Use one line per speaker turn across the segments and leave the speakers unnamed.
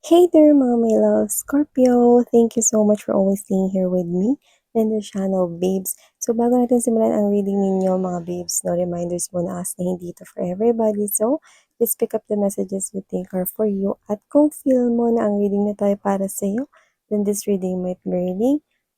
Hey there mga my love, Scorpio! Thank you so much for always staying here with me and the channel, babes. So bago natin simulan ang reading ninyo mga babes, no reminders muna as na hindi ito for everybody. So just pick up the messages you think are for you. At kung feel mo na ang reading na tayo para sa iyo, then this reading might be really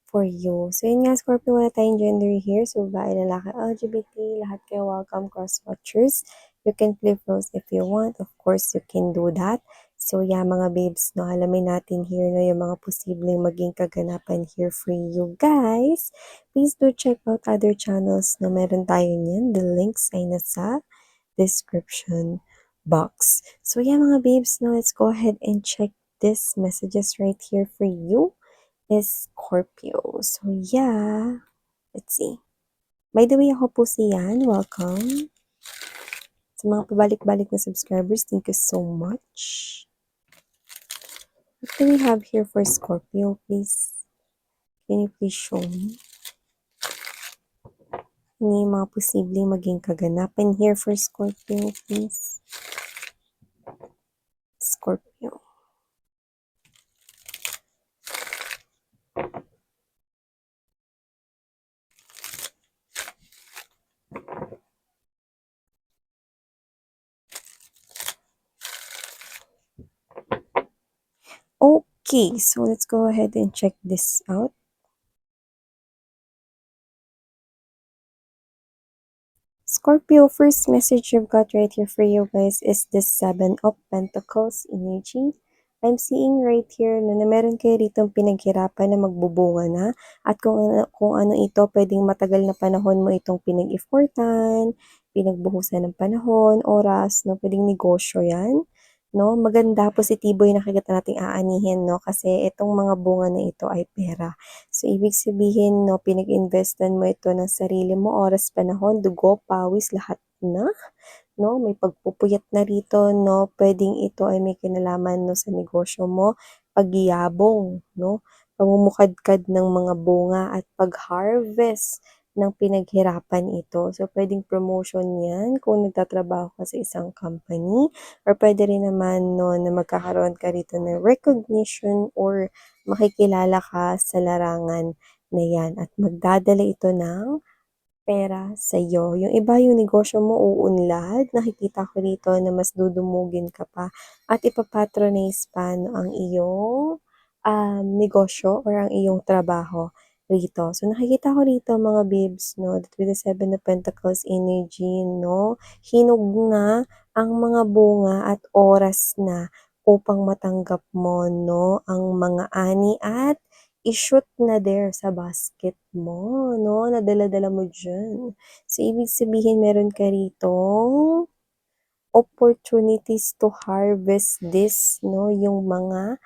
for you. So yun nga, Scorpio, wala tayong gender here. So babae, lalaki, LGBT, lahat kayo welcome, cross-watchers. You can flip roles if you want. Of course, you can do that. So yeah, mga babes, no, alamin natin here no, yung mga posibleng maging kaganapan here for you guys. Please do check out other channels no, meron tayo niyan. The links ay nasa description box. So yeah, mga babes, no, let's go ahead and check this messages right here for you is Scorpio. So yeah, let's see. By the way, ako po si Yan. Welcome. Sa mga pabalik-balik na subscribers, thank you so much. What do we have here for Scorpio, please? Can you please show me? Ano yung mga posibleng maging kaganapan here for Scorpio, please? Scorpio. Okay, so let's go ahead and check this out. Scorpio, first message I've got right here for you guys is the Seven of Pentacles energy. I'm seeing right here na meron kayo rito pinaghirapan na magbubunga na at kung ano ito, pwedeng matagal na panahon mo itong pinag-effortan, pinagbuhusan ng panahon, oras, no? Pwedeng negosyo yan. No, maganda, positibo yung nakikita nating aanihin, no? Kasi itong mga bunga na ito ay pera. So, ibig sabihin, no, pinag-investan mo ito ng sarili mo, oras, panahon, dugo, pawis, lahat na, no? May pagpupuyat na rito, no? Pwedeng ito ay may kinalaman, no, sa negosyo mo, pagyabong, no? Pamumukadkad ng mga bunga at pag-harvest ng pinaghirapan ito. So, pwedeng promotion yan kung nagtatrabaho ka sa isang company or pwede rin naman no, na magkakaroon ka rito ng recognition or makikilala ka sa larangan na yan at magdadala ito ng pera sa iyo. Yung iba yung negosyo mo uunlad, nakikita ko rito na mas dudumugin ka pa at ipapatronize pa no, ang iyong negosyo or ang iyong trabaho rito. So nakikita ko rito mga babes, no, that with the Seven of Pentacles energy, no, hinog na ang mga bunga at oras na upang matanggap mo, no, ang mga ani at i-shoot na there sa basket mo, no, na dala-dala mo dyan. So, ibig sabihin meron ka rito opportunities to harvest this, no, yung mga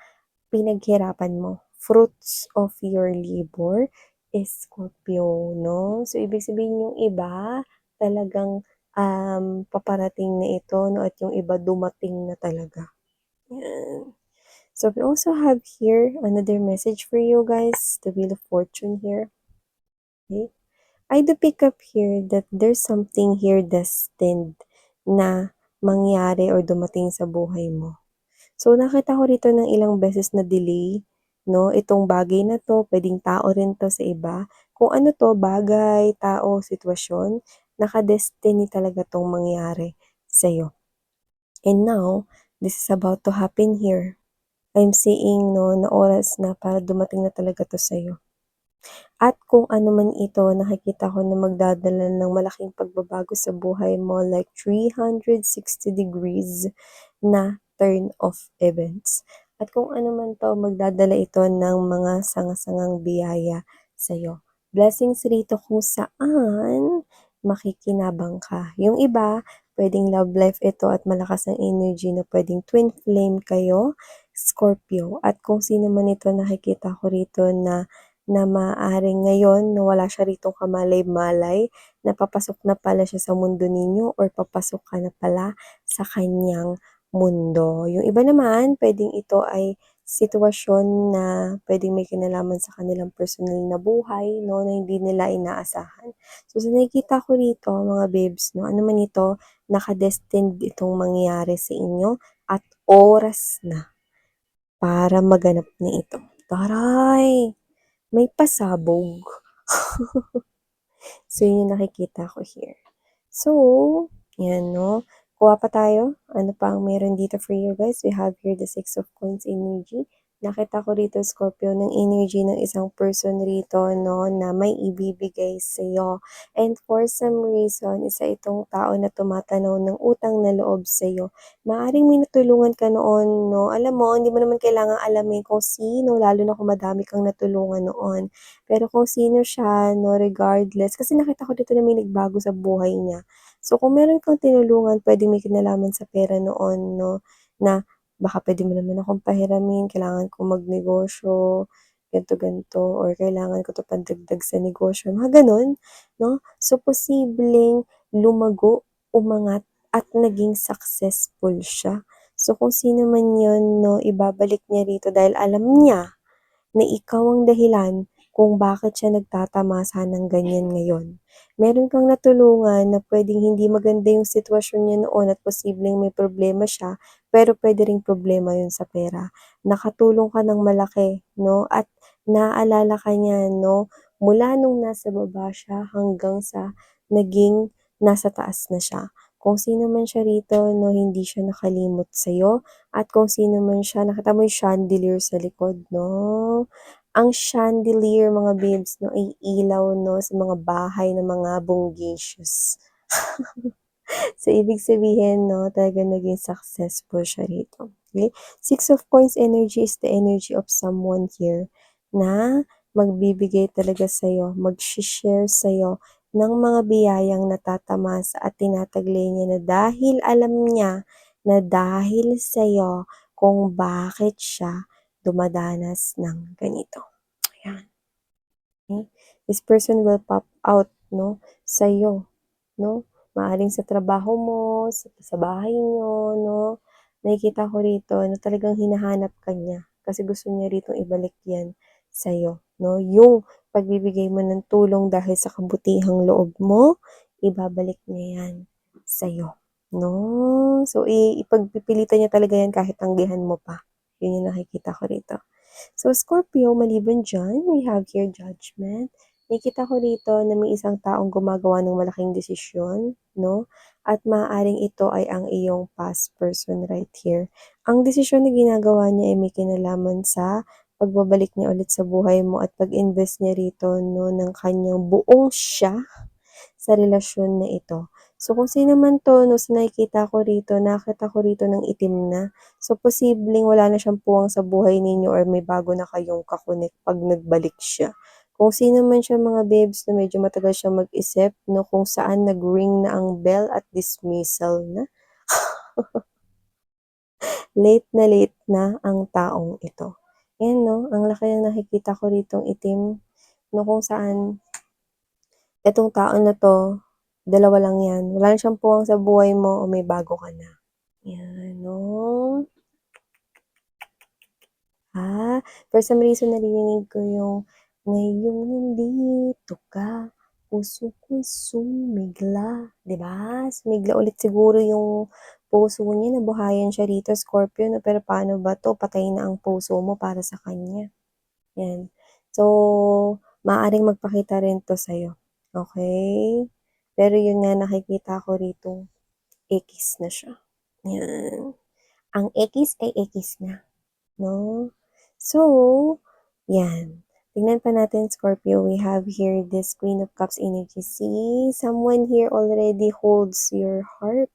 pinaghirapan mo. Fruits of your labor is Scorpio, no? So, ibig sabihin yung iba, talagang paparating na ito, no? At yung iba dumating na talaga. Yan. So, we also have here another message for you guys, the Wheel of Fortune here. Okay? I do pick up here that there's something here destined na mangyari or dumating sa buhay mo. So, nakita ko rito ng ilang beses na delay, no? Itong bagay na to, pwedeng tao rin to sa iba. Kung ano to, bagay, tao, sitwasyon, naka-destiny talaga tong mangyari sa'yo. And now, this is about to happen here. I'm seeing, no, na oras na para dumating na talaga to sa'yo. At kung ano man ito, nakikita ko na magdadala ng malaking pagbabago sa buhay mo like 360 degrees na turn of events. At kung ano man to, magdadala ito ng mga sanga-sangang biyaya sa'yo. Blessings rito kung saan makikinabang ka. Yung iba, pwedeng love life ito at malakas ang energy na pwedeng twin flame kayo, Scorpio. At kung sino man ito, nakikita ko rito na maaaring ngayon na wala siya ritong kamalay-malay, napapasok na pala siya sa mundo ninyo or papasok ka na pala sa kanyang mundo. Yung iba naman, pwedeng ito ay sitwasyon na pwedeng may kinalaman sa kanilang personal na buhay, no, na hindi nila inaasahan. So, sa nakikita ko rito, mga babes, no, ano man ito, nakadestined itong mangyari sa inyo at oras na para maganap na ito. Taray! May pasabog. So, yun yung nakikita ko here. So, yan, no? Kuha pa tayo. Ano pa ang meron dito for you guys? We have here the Six of Coins energy. Nakita ko rito, Scorpio, ng energy ng isang person rito, no, na may ibibigay sa'yo. And for some reason, isa itong tao na tumatanaw ng utang na loob sa'yo. Maaring may natulungan ka noon, no? Alam mo, hindi mo naman kailangang alamin kung sino, lalo na kung madami kang natulungan noon. Pero kung sino siya, no, regardless, kasi nakita ko dito na may nagbago sa buhay niya. So, kung meron kang tinulungan, pwedeng may kinalaman sa pera noon, no, na baka pwede mo naman akong pahiramin, kailangan ko magnegosyo, ganto-ganto, or kailangan ko to pandagdag sa negosyo, mga ganun, no? So, posibleng lumago, umangat, at naging successful siya. So, kung sino man yun, no, ibabalik niya rito dahil alam niya na ikaw ang dahilan kung bakit siya nagtatamasa ng ganyan ngayon. Meron kang natulungan na pwedeng hindi maganda yung sitwasyon niya noon at posibleng may problema siya, pero pwede ring problema yun sa pera. Nakatulong ka ng malaki, no? At naalala ka niya, no? Mula nung nasa baba siya hanggang sa naging nasa taas na siya. Kung sino man siya rito, no, hindi siya nakalimot sa'yo. At kung sino man siya, nakita mo yung chandelier sa likod, no? Ang chandelier, mga babes, no, ay ilaw, no, sa mga bahay ng mga bonggacious. So, ibig sabihin, no, talaga naging successful siya rito. Okay? Six of Coins energy is the energy of someone here na magbibigay talaga sa'yo, mag-share sa'yo ng mga biyayang natatamasa at tinataglay niya na dahil alam niya na dahil sa'yo kung bakit siya dumadanas ng ganito. Ayan. Okay? This person will pop out, no, sa'yo, no? Maaring sa trabaho mo, sa bahay niyo, no? Nakikita ko rito na talagang hinahanap ka niya kasi gusto niya rito ibalik yan sa'yo, no? Yung pagbibigay mo ng tulong dahil sa kabutihang loob mo, ibabalik niya yan sa'yo, no? So, ipagpipilitan niya talaga yan kahit tanggihan mo pa. Yun yung nakikita ko rito. So, Scorpio, maliban dyan, we have here judgment. Nakikita ko rito na may isang taong gumagawa ng malaking desisyon, no? At maaaring ito ay ang iyong past person right here. Ang desisyon na ginagawa niya ay may kinalaman sa pagbabalik niya ulit sa buhay mo at pag-invest niya rito, no, ng kanyang buong siya sa relasyon na ito. So, kung sino man to, no, sa nakikita ko rito ng itim na. So, posibleng wala na siyang puwang sa buhay ninyo or may bago na kayong kakonek pag nagbalik siya. Kung sino man siya, mga babes, na medyo matagal siya mag-isip, no, kung saan nag-ring na ang bell at dismissal na. Late na ang taong ito. Ayan, no, ang laki ng nakikita ko ritong itim, no, kung saan etong tao na 'to, dalawa lang 'yan. Wala na siyang puwang sa buhay mo o may bago ka na. 'Yan 'no. For some reason naririnig ko yung, "Ngayong nandito ka, puso ko'y sumigla." 'Di ba? Sumigla ulit siguro yung puso niya, nabuhayan siya rito, Scorpio 'no, pero paano ba 'to, patay na ang puso mo para sa kanya. 'Yan. So, maaaring magpakita rin 'to sa'yo, okey? Pero yun nga, nakikita ko ritong ekis na siya, 'yan. Ang ekis ay ekis na, 'no? So, 'yan. Tingnan pa natin, Scorpio, we have here this Queen of Cups energy. See, someone here already holds your heart.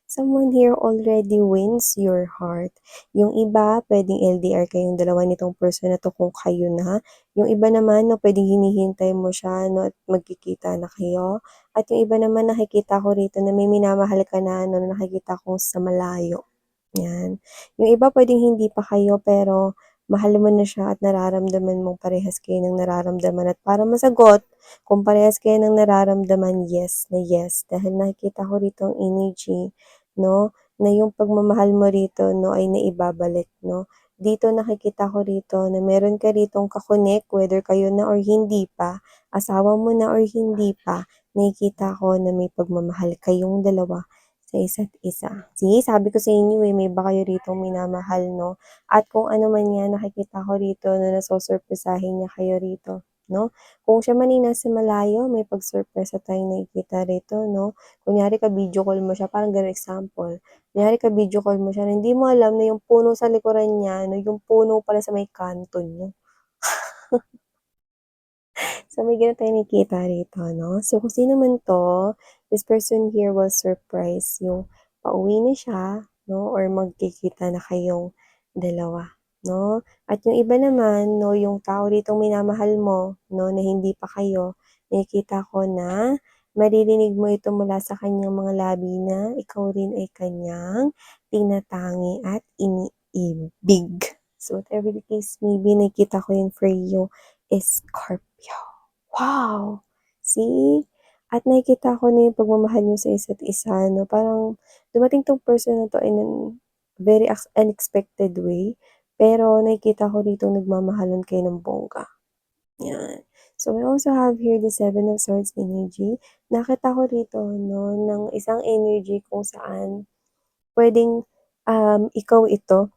Someone here already wins your heart. Yung iba, pwedeng LDR kayong dalawa nitong person na 'to kung kayo na. Yung iba naman, no, pwedeng hinihintay mo siya, no, at magkikita na kayo. At yung iba naman, nakikita ko rito na may minamahal ka na, no, na nakikita kong sa malayo. Yan. Yung iba pwedeng hindi pa kayo pero mahal mo na siya at nararamdaman mong parehas kayo ng nararamdaman at para masagot kung parehas kayo ng nararamdaman, yes na yes. Dahil nakikita ko rito ang energy, no, na yung pagmamahal mo rito, no, ay naibabalik, no. Dito nakikita ko rito na meron ka ritong kakonek, whether kayo na or hindi pa, asawa mo na or hindi pa, nakikita ko na may pagmamahal kayong dalawa sa isa't isa. See, sabi ko sa inyo, may iba kayo ritong minamahal 'no, at kung ano man 'yan nakikita ko rito na nasosurpresahin niya kayo rito 'no. Kung siya man ay nasa malayo may pagsurpresa tayong nakikita rito 'no. Kunyari ka-video call mo siya, parang gano'n example, kunyari ka-video call mo siya na hindi mo alam na yung puno sa likuran niya 'no, yung puno pala sa may kanto niyo. So, may gano'n tayong nakikita rito 'no. So, kung sino man 'to, this person here will surprise yung pauwi na siya 'no or magkikita na kayong dalawa 'no. At yung iba naman 'no, yung tao ritong minamahal mo 'no, na hindi pa kayo, nakikita ko na maririnig mo ito mula sa kanyang mga labi na ikaw rin ay kanyang tinatangi at iniibig. So, whatever the case may be, nakikita ko yun for you, Scorpio. Wow! See? At nakikita ko na yung pagmamahal niyo sa isa't isa 'no, parang dumating 'tong person na 'to in an very unexpected way, pero nakikita ko ditong nagmamahalan kayo ng bongga, 'yan. So, we also have here the Seven of Swords energy. Nakita ko rito 'no, ng isang energy kung saan puwedeng, ikaw ito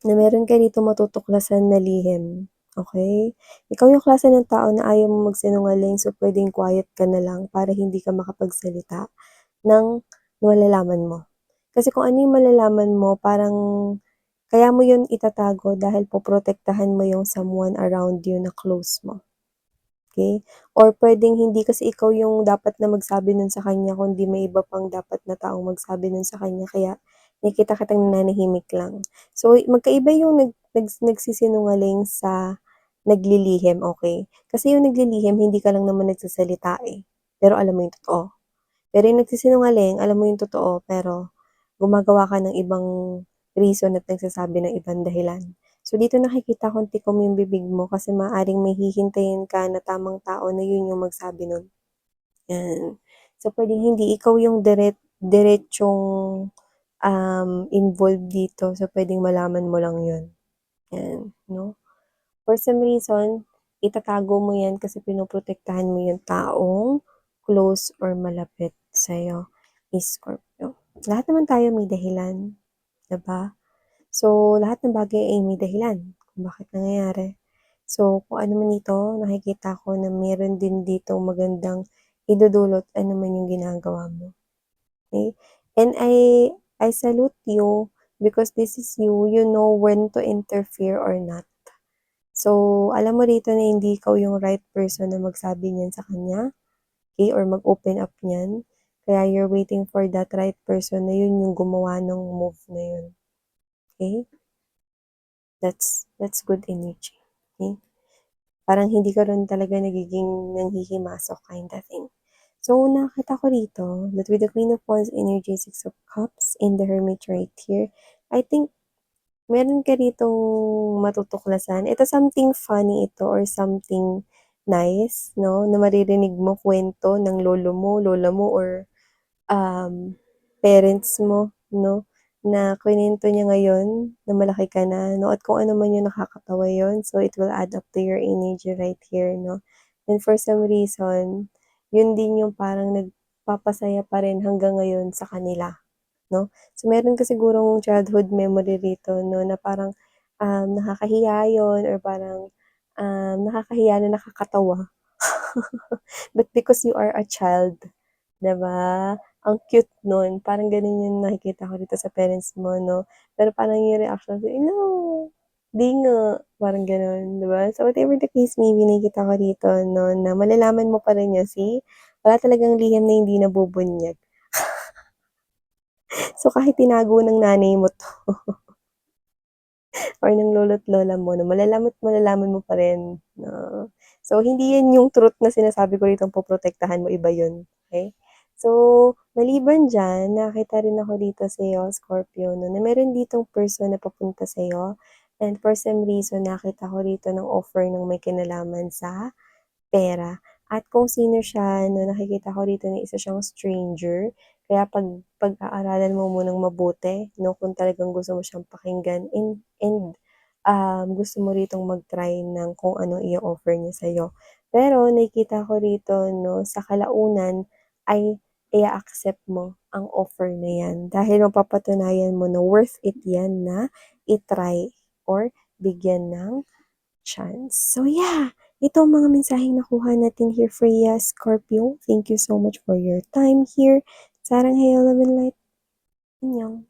na meron ka ditong matutuklasan na lihim, okey? Ikaw yung klase ng tao na ayaw mong magsinungaling, so puwedeng quiet ka na lang para hindi ka makapagsalita ng malalaman mo. Kasi kung ano yung malalaman mo parang kaya mo yun itatago dahil poprotektahan mo yung someone around you na close mo. Okay? Or puwedeng hindi kasi ikaw yung dapat na magsabi nun sa kanya kundi may iba pang dapat na taong magsabi nun sa kanya kaya nakikita kitang nananahimik lang. So, magkaiba yung nagsisinungaling sa naglilihim, okey? Kasi yung naglilihim hindi ka lang naman nagsasalita, eh, pero alam mo yung totoo. Pero yung nagsisinungaling alam mo yung totoo pero gumagawa ka ng ibang reason at nagsasabi ng ibang dahilan. So, dito nakikita kong tikom yung bibig mo kasi maaaring may hihintayin ka na tamang tao na yun yung magsabi nun, 'yan. So, puwedeng hindi ikaw yung diretsong, involved dito, so puwedeng malaman mo lang yun, 'yan, 'no. For some reason, itatago mo 'yan kasi pinoprotektahan mo yung taong close or malapit sa'yo, Scorpio. Lahat naman tayo may dahilan, 'di ba? So, lahat ng bagay ay may dahilan kung bakit nangyayari. So, kung ano man ito, nakikita ko na meron din ditong magandang idudulot ano man yung ginagawa mo, okey? And I salute you because this is you, you know when to interfere or not. So, alam mo rito na hindi ikaw yung right person na magsabi niyan sa kanya, okey, or mag-open up niyan. Kaya you're waiting for that right person na yun yung gumawa ng move na yun, okey? That's good energy, okey? Parang hindi ka rin talaga nagiging nanghihimasok kinda thing. So, nakita ko rito that with the Queen of Wands energy, Six of Cups, and the Hermit right here, I think meron ka ditong matutuklasan. Ito something funny ito or something nice 'no, na maririnig mo kwento ng lolo mo, lola mo or parents mo 'no, na kinuwento niya ngayon na malaki ka na 'no, at kung ano man yung nakakatawa yun, so it will add up to your energy right here 'no. And for some reason, yun din yung parang nagpapasaya pa rin hanggang ngayon sa kanila 'no. So meron ka sigurong childhood memory rito 'no, na parang, nakakahiya yun or parang, nakakahiya na nakakatawa. But because you are a child, 'di ba? Ang cute nun, parang ganun yung nakikita ko dito sa parents mo 'no. Pero parang yung reaction ko, "No, 'di nga." Parang gano'n, 'di ba? So whatever the case may be, nakikita ko dito 'no, na malalaman mo pa rin yun, see? Wala talagang lihim na hindi nabubunyag. So kahit tinago ng nanay mo 'to or ng lolo't lola mo 'no, malalaman mo pa rin na so hindi 'yan yung truth na sinasabi ko ditong poprotektahan mo, iba yun, okey? So, maliban diyan, nakita rin ako dito sa'yo, Scorpio 'no, na meron ditong person na papunta sa'yo and for some reason nakita ko rito ng offer ng may kinalaman sa pera at kung sino siya 'no, nakikita ko rito na isa siyang stranger. Kaya pag-aaralan mo munang mabuti 'no, kung talagang gusto mo siyang pakinggan and gusto mo ritong mag-try ng kung ano i-o-offer niya sa'yo. Pero nakikita ko rito 'no, sa kalaunan ay i accept mo ang offer na yan. Dahil mapapatunayan mo na worth it yan na itry or bigyan ng chance. So yeah, ito ang mga mensaheng nakuha natin here, Freya, Scorpio. Thank you so much for your time here. Sarang hayo, love and light. Annyeong.